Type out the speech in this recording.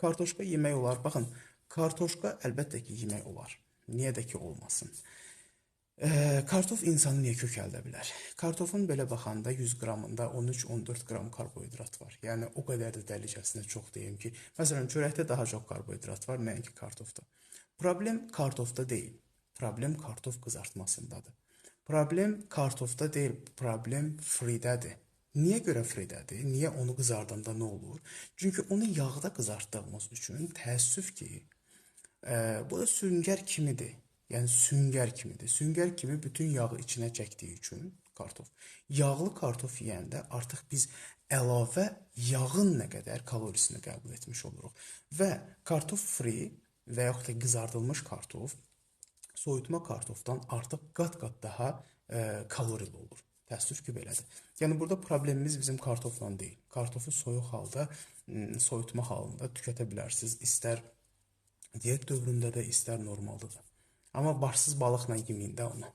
Kartoşka yemək olar. Baxın, kartoşka əlbəttə ki, yemək olar. Niyə də ki, olmasın? Kartof insanı niyə kökəldə bilər? Kartofun belə baxanda 100 qramında 13-14 qram karbohidrat var. Yəni, o qədər də dəlicəsinə çox deyim ki, məsələn, çörəkdə daha çox karbohidrat var, nəinki kartofda. Problem kartofda deyil, problem kartof qızartmasındadır. Problem kartofda deyil, problem fridədir. Niyə görə fridədir? Niyə onu qızardanda nə olur? Çünki onu yağda qızartdığımız üçün təəssüf ki, bu da süngər kimidir. Yəni süngər kimidir. Süngər kimi bütün yağı içinə çəkdiyi üçün kartof. Yağlı kartof yeyəndə artıq biz əlavə yağın nə qədər kalorisini qəbul etmiş oluruq. Və kartof free və yaxud da qızardılmış kartof soyutma kartofdan artıq qat-qat daha kalorili olur. Təəssüf ki, belədir. Yəni, burada problemimiz bizim kartofla deyil. Kartofu soyuq halda, soyutma halında tükətə bilərsiniz. İstər diyet dövründə də, istər normalda da. Amma başsız balıqla yeməyin də onu.